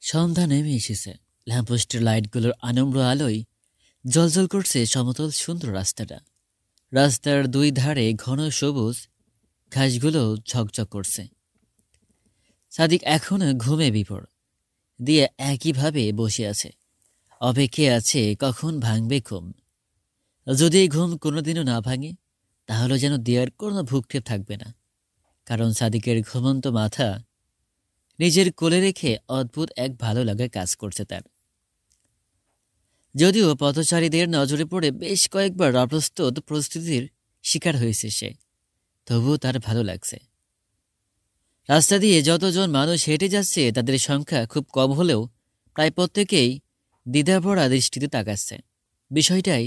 সন্ধ্যা নেমে এসেছে। ল্যাম্পপোস্টের লাইটগুলোর আনম্র আলোয় জ্বলজ্বল করছে সমতল সুন্দর রাস্তাটা। রাস্তার দুই ধারে ঘন সবুজ ঘাসগুলো ঝকঝক করছে। সাদিক এখনো ঘুমে বিভোর। দিয়ে একইভাবে বসে আছে, অপেক্ষায় আছে কখন ভাঙবে ঘুম। যদি এই ঘুম কোনোদিনও না ভাঙে, তাহলে যেন দিয়ার কোনো ভ্রুক্ষেপ থাকবে না। কারণ সাদিকের ঘুমন্ত মাথা নিজের কোলে রেখে অদ্ভুত এক ভালো লাগা কাজ করছে তার। যদিও পথচারীদের নজরে পড়ে বেশ কয়েকবার অপ্রস্তুত পরিস্থিতির শিকার হয়েছে সে, তবুও তার ভালো লাগছে। রাস্তা দিয়ে যতজন মানুষ হেঁটে যাচ্ছে তাদের সংখ্যা খুব কম হলেও প্রায় প্রত্যেকেই দ্বিধাভরা দৃষ্টিতে তাকাচ্ছে। বিষয়টাই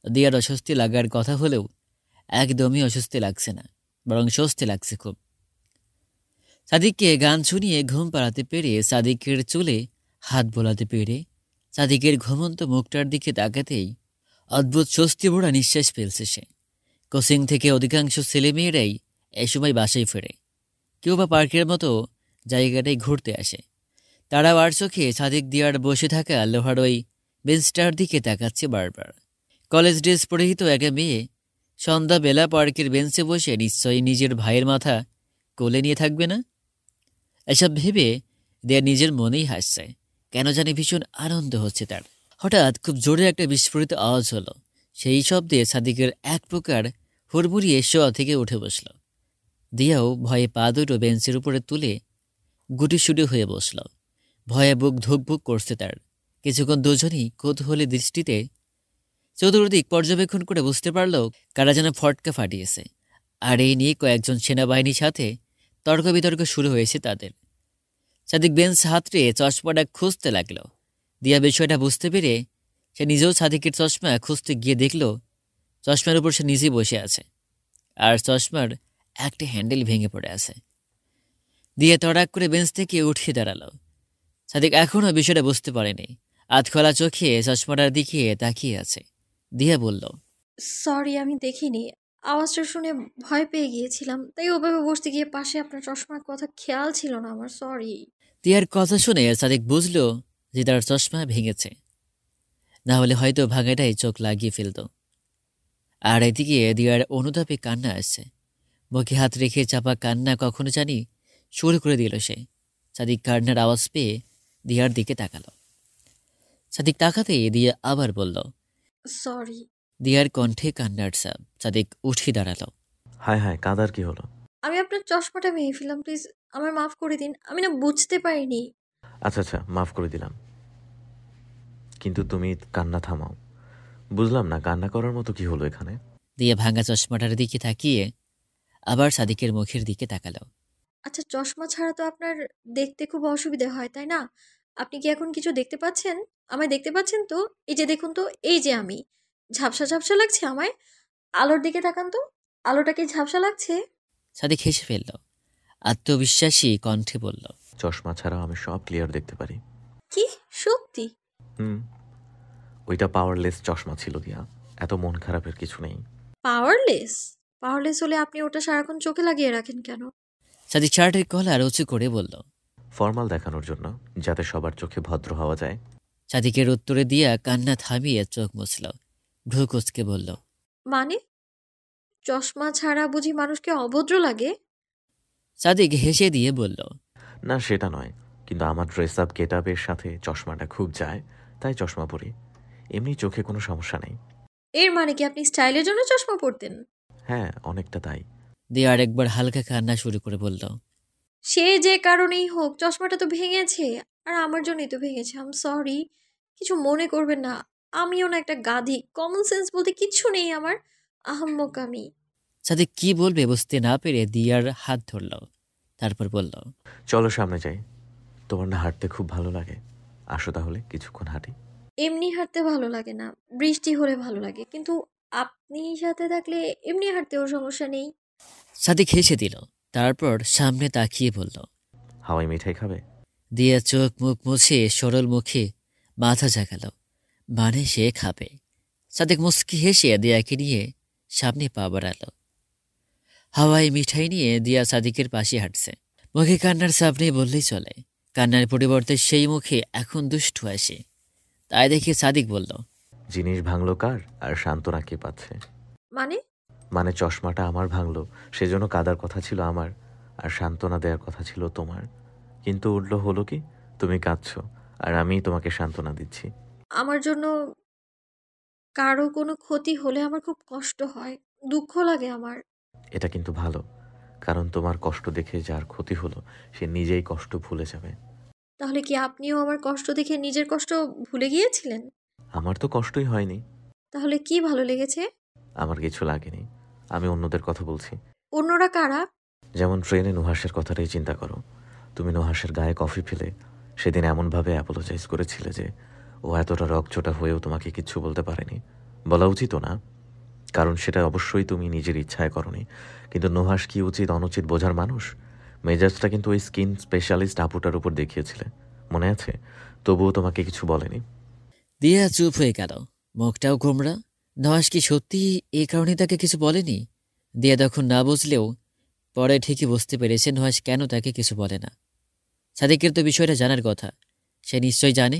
দিয়ার অস্বস্তি লাগার কথা হলেও একদমই অস্বস্তি লাগছে না, বরং স্বস্তি লাগছে খুব। সাদিককে গান শুনিয়ে ঘুম পাড়াতে পেরে, সাদিকের চুলে হাত বোলাতে পেরে, সাদিকের ঘুমন্ত মুখটার দিকে তাকাতেই অদ্ভুত স্বস্তি ভরা নিঃশ্বাস ফেলছে সে। কোচিং থেকে অধিকাংশ ছেলেমেয়েরাই এই সময় বাসায় ফেরে, কেউ বা পার্কের মতো জায়গাটায় ঘুরতে আসে। তারাও আর চোখে সাদিক দিয়ার বসে থাকা লোহার ওই বেঞ্চটার দিকে তাকাচ্ছে বারবার। কলেজ ড্রেস পরিহিত একটা মেয়ে সন্ধ্যাবেলা পার্কের বেঞ্চে বসে নিশ্চয়ই নিজের ভাইয়ের মাথা কোলে নিয়ে থাকবে না। এসব ভেবে দেয়া নিজের মনেই হাসছে। কেন জানি ভীষণ আনন্দ হচ্ছে তার। হঠাৎ খুব জোরে একটা বিস্ফোরিত আওয়াজ হলো। সেই শব্দে সাদিকের এক প্রকার হুড়মুড়িয়ে শোয়া থেকে উঠে বসল। দিয়াও ভয়ে পা দুটো বেঞ্চের উপরে তুলে গুটিসুটি হয়ে বসল। ভয়ে বুক ধুকভুক করছে তার। কিছুক্ষণ দুজনই কৌতূহলী দৃষ্টিতে চতুর্দিক পর্যবেক্ষণ করে বুঝতে পারল কারা যেন ফটকা ফাটিয়েছে। আর এই নিয়ে কয়েকজন সেনাবাহিনীর সাথে তর্ক বিতর্ক শুরু হয়েছে তাদের। সাদিক বেঞ্চ হাতড়ে চশমাটা খুঁজতে লাগল। দিয়া বিষয়টা বুঝতে পেরে সে নিজেও সাদিকের চশমা খুঁজতে গিয়ে দেখল চশমার উপর সে নিজেই বসে আছে, আর চশমার একটা হ্যান্ডেল ভেঙে পড়ে আছে। দিয়ে তড়াক করে বেঞ্চ থেকে উঠে দাঁড়ালো। সাদিক এখনও বিষয়টা বুঝতে পারেনি। আধখোলা চোখে চশমাটার দিকে তাকিয়ে আছে। দিয়া বলল, সরি, আমি দেখিনি। আওয়াজটা শুনে ভয় পেয়ে গিয়েছিলাম, তাই ওভাবে বসতে গিয়ে পাশে আপনার চশমার কথা খেয়াল ছিল না আমার। সরি। দিয়ার কথা শুনে সাদিক বুঝল যে তার চশমা ভেঙেছে, না হলে হয়তো ভাঙাটাই চোখ লাগিয়ে ফেলত। আর এদিকে দিয়ার অনুতাপে কান্না আসছে। মুখে হাত রেখে চাপা কান্না কখনো জানি শুরু করে দিল সে। সাদিক কান্নার আওয়াজ পেয়ে দিয়ার দিকে তাকালো। সাদিক তাকাতে দিয়া আবার বলল, সরি। দিয়ার কণ্ঠে কান্নার চাপ। সাদিক উঠে দাঁড়ালো। হায় হায়, কাঁদার কি হলো? আমি আপনার চশমাটা ভেঙে ফেললাম, প্লিজ আমায় মাফ করে দিন। আমি না বুঝতে পারিনি। আচ্ছা আচ্ছা, মাফ করে দিলাম, কিন্তু তুমি কান্না থামাও। বুঝলাম না, কান্না করার মতো কি হলো এখানে? দিয়া ভাঙা চশমাটার দিকে তাকিয়ে আবার সাদিকের মুখের দিকে তাকালো। আচ্ছা, চশমা ছাড়া তো আপনার দেখতে খুব অসুবিধা হয়, তাই না? আপনি কি এখন কিছু দেখতে পাচ্ছেন? আমায় দেখতে পাচ্ছেন তো? এই যে দেখুন তো, এই যে আমি। ঝাপসা ঝাপসা লাগছে আমায়? আলোর দিকে তাকান তো, আলোটা কি ঝাপসা লাগছে? সাদিক হেসে ফেলল, আত্মবিশ্বাসী কণ্ঠে বলল, চশমা ছাড়াও আমি সব ক্লিয়ার দেখতে পারি। কি? সত্যি? হুম, ওইটা পাওয়ারলেস চশমা ছিল দিয়া, এত মন খারাপের কিছু নেই। পাওয়ারলেস? পাওয়ারলেস হলে আপনি ওটা সারাক্ষণ চোখে লাগিয়ে রাখেন কেন? সাদিক শার্টের কলার উঁচু করে বলল। ফর্মাল দেখানোর জন্য, যাতে সবার চোখে ভদ্র হওয়া যায়। সাদিকের উত্তরে দিয়া কান্না থামিয়ে চোখ মুছল। ভ্রু কুঁচকে বলল, মানে? চশমা ছাড়া বুঝি মানুষকে অভদ্র লাগে? সাদিক হেসে দিয়ে বলল, না সেটা নয়, কিন্তু আমার ড্রেস আপ গেট আপের সাথে চশমাটা খুব যায়, তাই চশমা পরি। এমনি চোখে কোনো সমস্যা নেই। এর মানে কি আপনি স্টাইলের জন্য চশমা পরতেন? হ্যাঁ, অনেকটা তাই। দিয়ে আরেকবার হালকা কান্না শুরু করে বলল, সে যে কারণেই হোক, চশমাটা তো ভেঙেছে। আর আমার জন্যই তো ভেঙেছে। আম সরি। কিছু মনে করবেন না। আমিও না একটা গাধি। কমন সেন্স বলতে কিচ্ছু নেই আমার। আহাম্মক আমি। সাদিক কি বলবে বুঝতে না পেরে দিয়ার হাত ধরল। তারপর বলল, চলো সামনে যাই, তোমার না হাঁটতে খুব ভালো লাগে? আসো তাহলে কিছুক্ষণ হাঁটি। এমনি হাঁটতে ভালো লাগে না, বৃষ্টি হলে ভালো লাগে। কিন্তু আপনি সাথে থাকলে এমনি হাঁটতেও সমস্যা নেই। সাদিক হেসে দিল। তারপর সামনে তাকিয়ে বলল, হাওয়াই মিঠাই খাবে? দিয়া চোখ মুখ মুছে সরল মুখে মাথা ঝাঁকাল, মানে সে খাবে। সাদিক মুস্কি হেসে দিয়াকে নিয়ে সামনে পা বাড়াল। হাওয়ায় মিঠাই নিয়ে দিয়া সাদিকের পাশে হাঁটছে। মুখে কান্নার ছাপ নেই বললেই চলে। কান্নার পরিবর্তে সেই মুখে এখন দুষ্টু হাসি। তাই দেখে সাদিক বলল, জিনিস ভাঙলো কার আর সান্ত্বনা কে পাচ্ছে? মানে? মানে চশমাটা আমার ভাঙলো, সেজন্য কাদার কথা ছিল আমার, আর সান্ত্বনা দেওয়ার কথা ছিল তোমার। কিন্তু উল্টো হলো কি, তুমি কাঁদছো আর আমি তোমাকে সান্ত্বনা দিচ্ছি। আমার জন্য কারো কোনো ক্ষতি হলে আমার খুব কষ্ট হয়, দুঃখ লাগে আমার। এটা কিন্তু ভালো, কারণ তোমার কষ্ট দেখে যার ক্ষতি হলো সে নিজেই কষ্ট ভুলে যাবে। তাহলে কি আপনিও আমার কষ্ট দেখে নিজের কষ্ট ভুলে গিয়েছিলেন? আমার তো কষ্টই হয়নি। তাহলে কি ভালো লেগেছে? আমার কিছু লাগেনি। আমি অন্যদের কথা বলছি। অন্যরা কারা? যেমন ট্রেনে নুহাসের কথাটাই চিন্তা করো। তুমি নুহাসের গায়ে কফি ফেলে সেদিন এমনভাবে অ্যাপোলোজাইজ করেছিলে যে ও এতটা রকচটা হয়েও তোমাকে কিচ্ছু বলতে পারেনি। বলা উচিত না, কারণ সেটা অবশ্যই তুমি নিজের ইচ্ছায় করনি। কিন্তু নুহাস কি উচিত অনুচিত বোঝার মানুষ? মেজাজটা কিন্তু ওই স্কিন স্পেশালিস্ট আপুটার উপর দেখিয়েছিলে, মনে আছে? তবুও তোমাকে কিছু বলেনি। দিয়া চুপ হয়ে গেল, মুখটাও গোমড়া। নওয়াজ কি সত্যি এই কারণে তাকে কিছু বলেনি? দিয়া তখন না বুঝলেও পরে ঠিকই বুঝতে পেরেছে নওয়াজ কেন তাকে কিছু বলে না। সাদিকের তো বিষয়টা জানার কথা, সে নিশ্চয় জানে।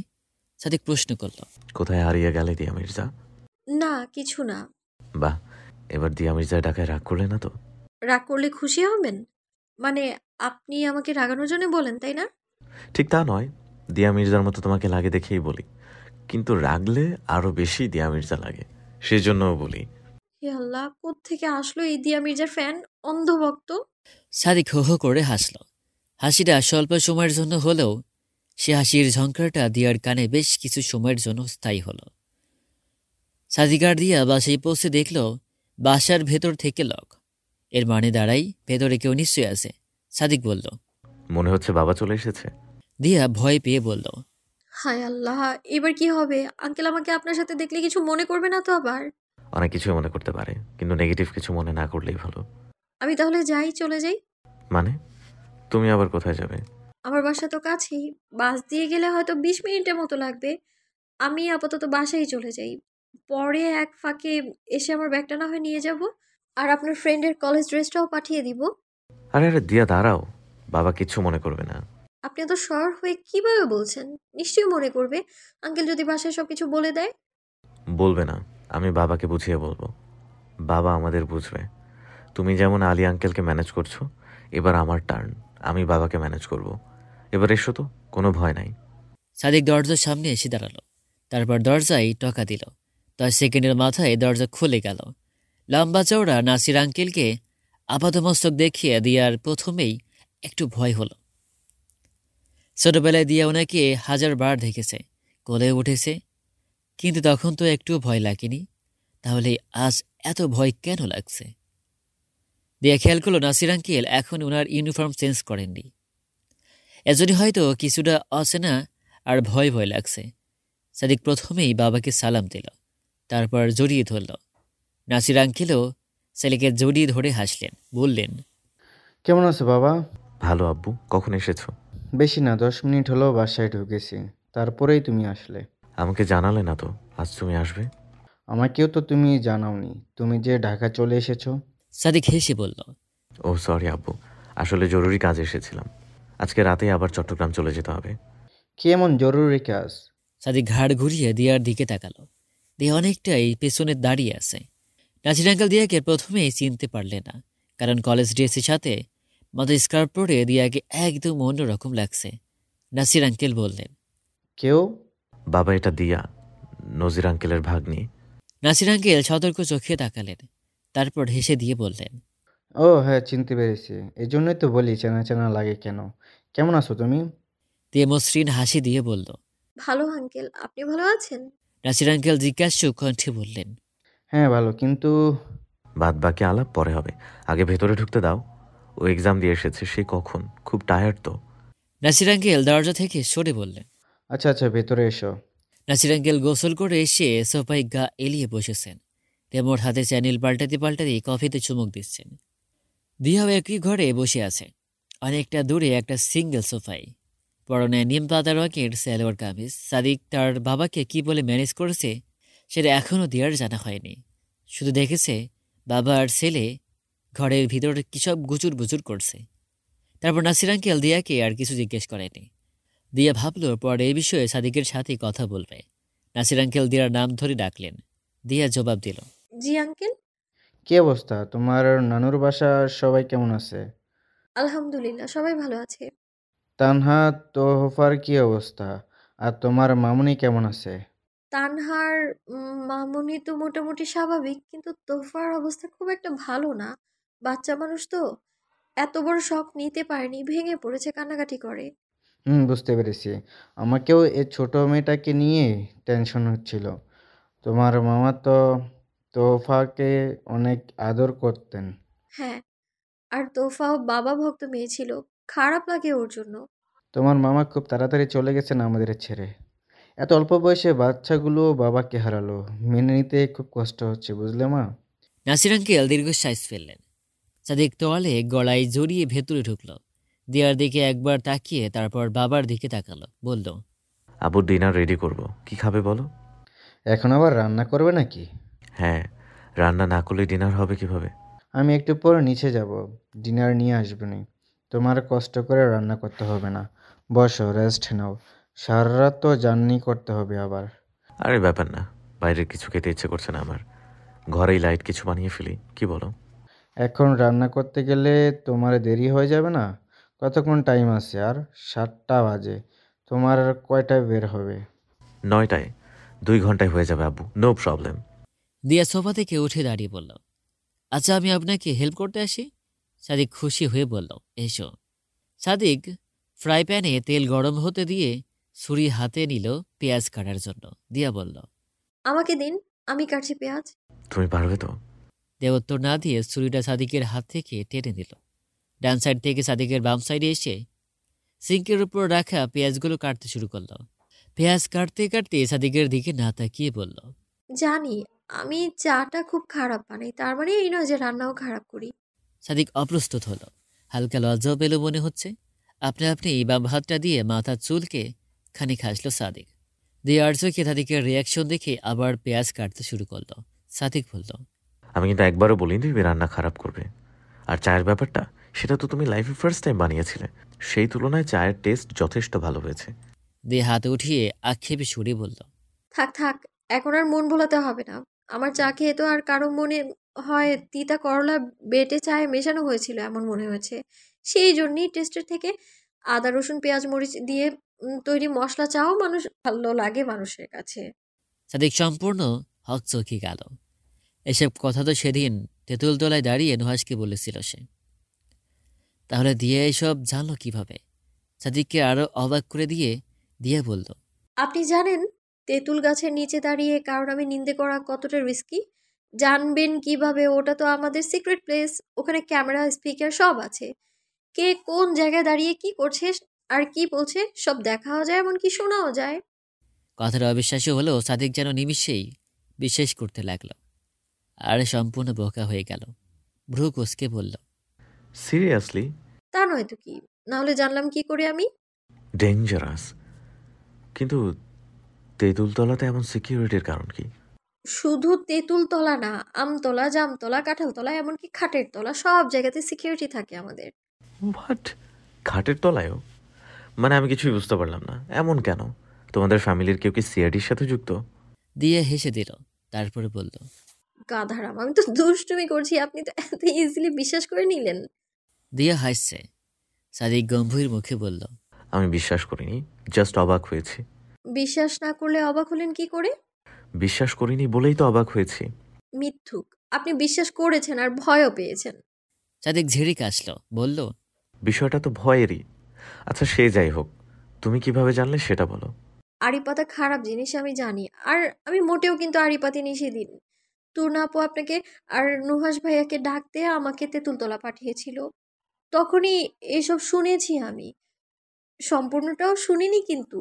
সাদিক প্রশ্ন করল, কোথায় হারিয়ে গেলে দিয়া মির্জা? না, কিছু না। বাহ, এবার দিয়া মির্জার ডাকায় রাগ করলে না তো? রাগ করলে খুশি হবেন? মানে আপনি আমাকে রাগানোর জন্য বলেন, তাই না? ঠিক তা নয়, দিয়া মির্জার মতো তোমাকে লাগে দেখেই বলি। কিন্তু রাগলে আরো বেশি দিয়া মির্জা লাগে, সেজন্যও বলি। হে আল্লাহ, কোত্থেকে আসলো এই দিয়া মির্জার ফ্যান, অন্ধভক্ত! সাদিক হো হো করে হাসল। হাসিটা স্বল্প সময়ের জন্য হলেও সে হাসির ঝঙ্কারটা দিয়ার কানে বেশ কিছু সময়ের জন্য স্থায়ী হলো। সাদিক আর দিয়া বাসায় পৌঁছে দেখল বাসার ভেতর থেকে লক। এর মানে দাঁড়াই ভেতরে কেউ নিশ্চয়ই আছে। সাদিক বলল, মনে হচ্ছে বাবা চলে এসেছে। দিয়া ভয় পেয়ে বলল, হায় আল্লাহ, এবার কি হবে? আঙ্কেল আমাকে আপনার সাথে দেখলে কিছু মনে করবে না তো আবার? অনেক কিছুই মনে করতে পারে, কিন্তু নেগেটিভ কিছু মনে না করলেই ভালো। আমি তাহলে যাই, চলে যাই। মানে তুমি আবার কোথায় যাবে? আমার বাসা তো কাছেই, বাস দিয়ে গেলে হয়তো 20 মিনিটের মতো লাগবে। আমি আপাতত বাসায় চলে যাই, পরে এক ফাঁকে এসে আমার ব্যাগটা না হয় নিয়ে যাব, আর আপনার ফ্রেন্ডের কলেজ ড্রেসটাও পাঠিয়ে দিব। আরে আরে দিয়া দাঁড়াও, বাবা কিচ্ছু মনে করবে না। আপনি এত শহর হয়ে কিভাবে বলছেন? নিশ্চয়ই মনে করবে, আঙ্কেল যদি বাসায় সবকিছু বলে দেয়। বলবে না, আমি বাবাকে বুঝিয়ে বলবো। বাবা আমাদের বুঝবে। তুমি যেমন আলী আঙ্কেলকে ম্যানেজ করছো, এবার আমার টার্ন, আমি বাবাকে ম্যানেজ করব। এবার এসো তো, কোনো ভয় নাই। সাদিক দরজার সামনে এসে দাঁড়ালো। তারপর দরজায় টকা দিল। 10 সেকেন্ডের মাথায় দরজা খুলে গেল। লম্বা চওড়া নাসির আঙ্কেলকে আপাতমস্তক দেখিয়ে দিয়ার প্রথমেই একটু ভয় হলো। ছোটবেলায় দিয়া ওনাকে 1000বার দেখেছে, কোলে উঠেছে, কিন্তু তখন তো একটু ভয় লাগেনি। তাহলে আজ এত ভয় কেন লাগছে? দিয়া খেয়াল করলো নাসির আঙ্কেল এখন ওনার ইউনিফর্ম চেঞ্জ করেননি। এজন্য হয়তো কিছুটা অচেনা আর ভয় ভয় লাগছে। সাদিক প্রথমেই বাবাকে সালাম দিল, তারপর জড়িয়ে ধরল। নাসির আঙ্কেলও ছেলেকে জড়িয়ে ধরে হাসলেন, বললেন, কেমন আছো বাবা? ভালো আব্বু, কখন এসেছো? বেশি না, 10 মিনিট হলো বাসায় ঢুকেছি, তারপরেই তুমি আসলে। আমাকে জানালে না তো আজ তুমি আসবে। আমাকেও তো তুমি জানাওনি তুমি যে ঢাকা চলে এসেছো। সাদিক হেসে বলল, ও সরি আব্বু, আসলে জরুরি কাজে এসেছিলাম। আজকে রাতেই আবার চট্টগ্রাম চলে যেতে হবে। কি এমন জরুরি কাজ? সাদিক ঘাড় ঘুরিয়ে দিয়ার দিকে তাকালো। দিয়ে অনেকটাই পেছনে দাঁড়িয়ে আছে। নাসির আঙ্কেল দিয়াকে প্রথমেই চিনতে পারলে না, কারণ কলেজ ড্রেসের সাথে মাথায় স্কার্ফ পরে দিয়াকে একদম অন্যরকম লাগছে। নাসির আঙ্কেল বললেন, কেউ? বাবা, এটা দিয়া, নজির আঙ্কেলের ভাগ্নি। নাসির আঙ্কেল সতর্ক চোখে তাকালেন, তারপর হেসে দিয়ে বললেন, ও হ্যাঁ, চিনতে পেরেছি, এই জন্যই তো বলি চেনা চেনা লাগে কেন। কেমন আছো তুমি? দিয়ে মসৃণ হাসি দিয়ে বলল। ভালো আঙ্কেল, আপনি ভালো আছেন? নাসির আঙ্কেল জিজ্ঞাসু কণ্ঠে বললেন, হ্যাঁ ভালো, কিন্তু বাদ বাকি আলাপ পরে হবে, আগে ভেতরে ঢুকতে দাও। ও এক্সাম দিয়ে এসেছে, সে কখন, খুব টায়ার্ড তো। নাসির আঙ্কেল দরজা থেকে সরে বললেন। আচ্ছা আচ্ছা, ভেতরে এসো। নাসির আঙ্কেল গোসল করে এসে সোফায় গা এলিয়ে বসেছেন। তেমন হাতে চ্যানেল পাল্টাতে পাল্টাতে কফিতে চুমুক দিচ্ছেন। দিয়াও একই ঘরে বসে আছে, অনেকটা দূরে একটা সিঙ্গেল সোফায়। পরনে নিম পাতা রঙের সালোয়ার কামিজ। সাদিক তার বাবাকে কি বলে ম্যানেজ করেছে সেটা এখনও দিয়ার জানা হয়নি। শুধু দেখেছে বাবা আর ছেলে ঘরের ভিতরে কি সব গুচুর বুচুর করছে। তারপর নাসির আঙ্কেল দিয়াকে আর কিছু জিজ্ঞেস করেনি। দিয়া ভাবল পরে এই বিষয়ে সাদিকের সাথে কথা বলবে। নাসির আঙ্কেল দিয়ার নাম ধরে ডাকলেন। দিয়া জবাব দিল, জি আঙ্কেল। কি অবস্থা? তোমার নানুর বাসার সবাই কেমন আছে? আলহামদুলিল্লাহ, সবাই ভালো আছে। তানহা, তোহফার কি অবস্থা? আর তোমার মামুনি কেমন আছে? তানহার মামুনি তো মোটামুটি স্বাভাবিক, কিন্তু তোফার অবস্থা খুব একটা ভালো না। বাচ্চা মানুষ তো, এত বড় শখ নিতে পারেনি, ভেঙে পড়েছে, কান্নাকাটি করে। বুঝতে পেরেছি। আমাকেও এই ছোট মেয়েটাকে নিয়ে টেনশন হচ্ছিল। তোমার মামা তো তোফাকে অনেক আদর করতেন। হ্যাঁ, আর তোফাও বাবা ভক্ত মেয়ে ছিল। খারাপ লাগে ওর জন্য। তোমার মামা খুব তাড়াতাড়ি চলে গেছেন আমাদের ছেড়ে। এত অল্প বয়সে বাচ্চাগুলো বাবাকে হারালো। মেনে নিতে খুব কষ্ট হচ্ছে, বুঝলে মা? নাসির আঙ্কেল দীর্ঘশ্বাস ফেললেন। সাদিক তোয়ালে গলায় জড়িয়ে ভেতরে ঢুকল। দিয়ার দিকে একবার তাকিয়ে তারপর বাবার দিকে তাকালো, বলল, আব্বুর ডিনার রেডি করব। কি খাবে বলো? এখন আবার রান্না করবে নাকি? হ্যাঁ, রান্না না করলে ডিনার হবে কিভাবে? আমি একটু পরে নিচে যাব, ডিনার নিয়ে আসবনি। তোমার কষ্ট করে রান্না করতে হবে না। বসো, রেস্ট নাও। সারা রাত তো জার্নি করতে হবে আবার। আরে ব্যাপার না, বাইরের কিছু খেতে ইচ্ছে করছে না আমার। ঘরেই লাইট কিছু বানিয়ে ফেলি, কি বলো? এখন রান্না করতে গেলে তোমার দেরি হয়ে যাবে না? কতক্ষণ টাইম আছে আর? 7টা বাজে। তোমার কয়টায় বের হবে? 9টায়। 2 ঘন্টায় হয়ে যাবে আব্বু, নো প্রবলেম। দিয়া সোফা থেকে উঠে দাঁড়িয়ে বলল, আচ্ছা আমি আপনাকে হেল্প করতে আসি। সাদিক খুশি হয়ে বলল, এসো। সাদিক ফ্রাই প্যানে তেল গরম হতে দিয়ে ছুরি হাতে নিল পেঁয়াজ কাটার জন্য। দিয়া বলল, আমাকে দিন, আমি কাটছি পেঁয়াজ। তুমি পারবে তো? দেয়া উত্তর না দিয়ে ছুরিটা সাদিকের হাত থেকে টেনে দিল। ডান সাইড থেকে সাদিকের বাম সাইডে এসে সিঙ্কের উপর রাখা পেঁয়াজগুলো কাটতে শুরু করলো। পেঁয়াজ কাটতে কাটতে সাদিকের দিকে না তাকিয়ে বলল, জানি আমি চাটা খুব খারাপ বানাই, তার মানে এই নয় যে রান্নাও খারাপ করি। সাদিক অপ্রস্তুত হলো। হালকা লজ্জাও পেল মনে হচ্ছে। আপনি আপনি বাম হাতটা দিয়ে মাথার চুলকে খানিক হাসলো সাদিক। দিয়ে আর চোখে সাদিকের রিয়াকশন দেখে আবার পেঁয়াজ কাটতে শুরু করলো। সাদিক বলল, আমি কিন্তু একবারও বলিনি তুমি রান্না খারাপ করবে। আর চায়ের ব্যাপারটা, সেটা তো তুমি লাইফে ফার্স্ট টাইম বানিয়েছিলে। সেই তুলনায় চায়ের টেস্ট যথেষ্ট ভালো হয়েছে। দিয়ে হাতে উঠিয়ে আক্ষেপে সুরে বলল, থাক থাক, এখন আর মন ভোলাতে হবে না। আমার চা খেয়ে তো আর কারো মনে হয় তিতা করলা বেটে চায়ে মেশানো হয়েছিল এমন মনে হয়েছে। সেই জন্যই টেস্টের থেকে আদা রসুন পেঁয়াজ মরিচ দিয়ে তৈরি মশলা চাও মানুষ ভালো লাগে মানুষের কাছে। সাদিক সম্পূর্ণ হকচকি গেল। এসব কথা তো সেদিন তেঁতুলতলায় দাঁড়িয়ে নুহাসকে বলেছিল সে। তাহলে দিয়া এসব জানলো কিভাবে? সাদিককে আরো অবাক করে দিয়ে বলল, আপনি জানেন তেঁতুল গাছের নিচে দাঁড়িয়ে কারণ আমি নিন্দে করা কতটা রিস্কি? জানবেন কিভাবে? ওটা তো আমাদের সিক্রেট প্লেস, ওখানে ক্যামেরা স্পিকার সব আছে। কে কোন জায়গায় দাঁড়িয়ে কি করছে আর কি বলছে সব দেখাও যায়, এমনকি শোনাও যায়। কথাটা অবিশ্বাস্য হলেও সাদিক যেন নিমিষেই বিশ্বাস করতে লাগলো। আর সম্পূর্ণ বোকা হয়ে গেল। ভ্রু কুঁচকে বলল, সিরিয়াসলি? তা নয় তো কি, না হলে জানলাম কি করে আমি? ডেঞ্জারাস। কিন্তু তেঁতুলতলাতে এমন সিকিউরিটির কারণ কি? শুধু তেঁতুল তলা না, আমতলা, জামতলা, কাঁঠালতলা, এমনকি খাটের তলা, সব জায়গাতে সিকিউরিটি থাকে আমাদের। হোয়াট? খাটের তলায়ও? মানে আমি কিছুই বুঝতে পারলাম না, এমন কেন? তোমাদের ফ্যামিলির কেউ কি সিআইডির সাথে যুক্ত? দিয়ে হেসে দিল। তারপরে বলল, গাধারাম, আমি তো দুষ্টুমি করছি, আপনি তো এত ইজিলি বিশ্বাস করে নিলেন। দিয়া হাসছে। সাদিক গম্ভীর মুখে বলল, আমি বিশ্বাস করিনি, জাস্ট অবাক হয়েছি। বিশ্বাস না করলে অবাক হলেন কি করে? বিশ্বাস করিনি বলেই তো অবাক হয়েছি। মিথ্যুক, আপনি বিশ্বাস করেছেন আর ভয়ও পেয়েছেন। সাদিক ঝেড়ে কাশল, বলল, বিষয়টা তো ভয়েরই। আচ্ছা সে যাই হোক, তুমি কিভাবে জানলে সেটা বলো। আড়িপাতা খারাপ জিনিস আমি জানি, আর আমি মোটেও কিন্তু আড়িপাতি নিষেধিন। তুর্না আপু আপনাকে আর নুহাস ভাইয়াকে ডাকতে আমাকে তেঁতুলতলা পাঠিয়েছিল। তখনই এসব শুনেছি আমি। সম্পূর্ণটাও শুনিনি, কিন্তু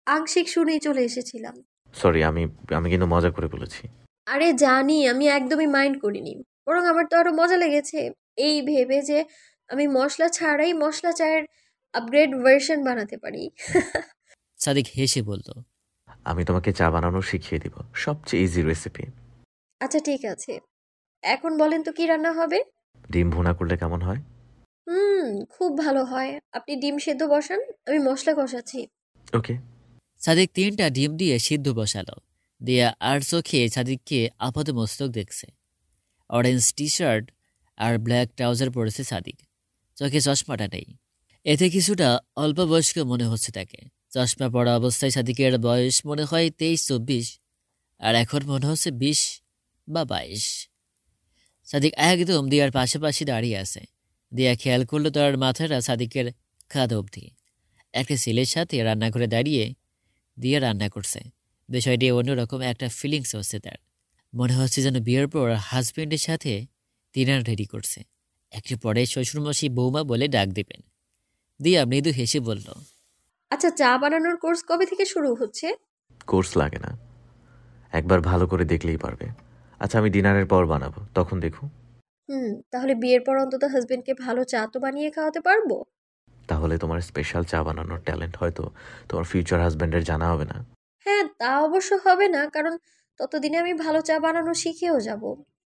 আংশিক শুনেই চলে এসেছিলাম। সরি, আমি আমি কিন্তু মজা করে বলেছি। আরে জানি, আমি একদমই মাইন্ড করিনি। বরং আমার তো আরো মজা লেগেছে এই ভেবে যে আমি মশলা ছাড়াই মশলা চায়ের আপগ্রেড ভার্সন বানাতে পারি। সাদিক হেসে বলল, আমি তোমাকে চা বানানো শিখিয়ে দিব, সবচেয়ে ইজি রেসিপি। আচ্ছা ঠিক আছে, এখন বলেন তো কি রান্না হবে? ডিম ভুনা করলে কেমন হয়? খুব ভালো হয়। আপনি ডিম সেদ্ধ বসান, আমি মশলা কষাচ্ছি। ওকে। সাদিক 3টা ডিম দিয়ে সিদ্ধ বসালো। দিয়া আর চোখে সাদিককে আপাতমস্তক দেখছে। অরেঞ্জ টি শার্ট আর ব্ল্যাক ট্রাউজার পরেছে সাদিক, চোখে চশমাটা নেই। এতে কিছুটা অল্প বয়স্ক মনে হচ্ছে তাকে। চশমা পড়া অবস্থায় সাদিকের বয়স মনে হয় 23-24, আর এখন মনে হচ্ছে 20 বা 22। সাদিক একদম দিয়ার পাশাপাশি দাঁড়িয়ে আছে। দিয়া খেয়াল করলো তার মাথাটা সাদিকের কাঁধ অবধি। একটা ছেলের সাথে রান্নাঘরে দাঁড়িয়ে দিয়া রান্না করছে। বিষয়টি অন্যরকম একটা ফিলিংস হচ্ছে তার। মনে হচ্ছে যেন বিয়ের পর হাজবেন্ডের সাথে ডিনার রেডি করছে। একটু পরে শ্বশুরমশাই বৌমা বলে ডাক দিবেন। দিয়া মৃদু হেসে বলল, আচ্ছা, চা বানানোর কোর্স কবে থেকে শুরু হচ্ছে? কোর্স লাগে না, একবার ভালো করে দেখলেই পারবে। আচ্ছা, আমি ডিনারের পর বানাবো, তখন দেখো। তাহলে বিয়ের পর অন্তত হাজবেন্ডকে ভালো চা তো বানিয়ে খাওয়াতে পারবো। তাহলে তোমার স্পেশাল চা বানানোর ট্যালেন্ট হয়তো তোমার ফিউচার হাজবেন্ডের জানা হবে না। হ্যাঁ, তা অবশ্য হবে না, কারণ ততদিনে আমি ভালো চা বানানো শিখেও যাব।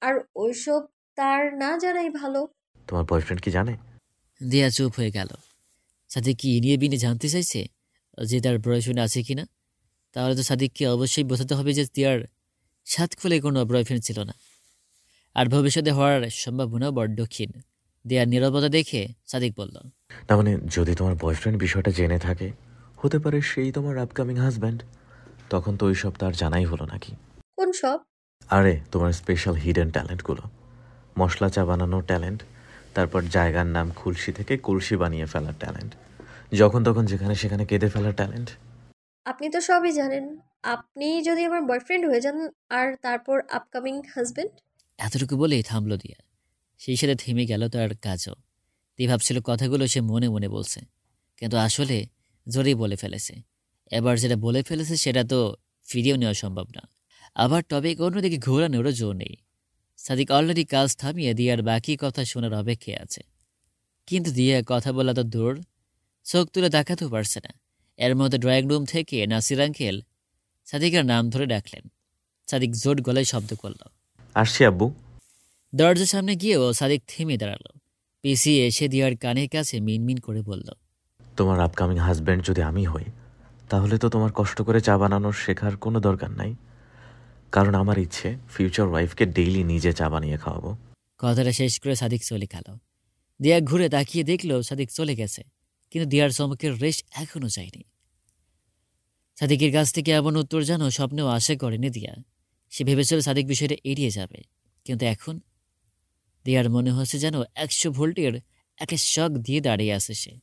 আর ওইসব তার না জানাই ভালো। তোমার বয়ফ্রেন্ড কি জানে? দিয়া চুপ হয়ে গেল। সাদিক কি ইনিয়ে বিনে জানতে চাইছে যে তার বয়ফ্রেন্ড আছে কিনা? তাহলে তো সাদিককে অবশ্যই বোঝাতে হবে যে দিয়ার সাত খুলে কোনো বয়ফ্রেন্ড ছিল না, আর ভবিষ্যতে হওয়ার সম্ভাবনাও বড্ড ক্ষীণ। দিয়ার নীরবতা দেখে সাদিক বলল, না মানে, যদি তোমার বয়ফ্রেন্ড বিষয়টা জেনে থাকে, হতে পারে সেই তোমার আপকামিং হাজব্যান্ড। তখন তো ওইসব তার জানাই হলো নাকি? কোন সব? আরে তোমার স্পেশাল হিডেন ট্যালেন্টগুলো, মশলা চা বানানোর ট্যালেন্ট, তারপর জায়গার নাম খুলসি থেকে কলসি বানিয়ে ফেলার ট্যালেন্ট, যখন তখন যেখানে সেখানে কেঁদে ফেলার ট্যালেন্ট। আপনি তো সবই জানেন। আপনি যদি আমার বয়ফ্রেন্ড হয়ে যান, আর তারপর আপকামিং হাজবেন্ড। এতটুকু বলেই থামল দিয়া। সেই সাথে থেমে গেল তার কাজও। দিয়ে ভাবছিল কথাগুলো সে মনে মনে বলছে, কিন্তু আসলে জোরেই বলে ফেলেছে। এবার যেটা বলে ফেলেছে সেটা তো ফিরিয়েও নেওয়া সম্ভব না। আবার টপিক অন্যদিকে ঘোরানোরও জোর নেই। সাদিক অলরেডি কাজ থামিয়ে দিয়ার বাকি কথা শোনার অপেক্ষায় আছে। কিন্তু দিয়া কথা বলা তো দূর, চোখ তুলে দেখাতেও পারছে না। এর মধ্যে ড্রয়িং রুম থেকে নাসির আঙ্কেল সাদিকের নাম ধরে ডাকলেন। সাদিক জোর গলায় শব্দ করল। আসছি আব্বু। দরজার সামনে গিয়েও সাদিক থেমে দাঁড়ালো। পিছিয়ে এসে দিয়ার কানের কাছে মিনমিন করে বলল, তোমার আপকামিং হাজব্যান্ড যদি আমি হই, তাহলে তো তোমার কষ্ট করে চা বানানোর শেখার কোনো দরকার নাই। কারণ আমার ইচ্ছে ফিউচার ওয়াইফকে ডেইলি নিজে চা বানিয়ে খাওয়াবো। কথাটা শেষ করে সাদিক চলে গেল। দিয়া ঘুরে তাকিয়ে দেখলো সাদিক চলে গেছে, কিন্তু দিয়ার চমকের রেশ এখনো যায়নি। সাদিকের কাছ থেকে এমন উত্তর যেন স্বপ্নেও আশা করেনি দিয়া। সে ভেবেছিল সাদিক বিষয়টা এড়িয়ে যাবে, কিন্তু এখন দিয়ার মনে হচ্ছে যেন 100 ভোল্টের একটা শক দিয়ে দাঁড়িয়ে আছে সে।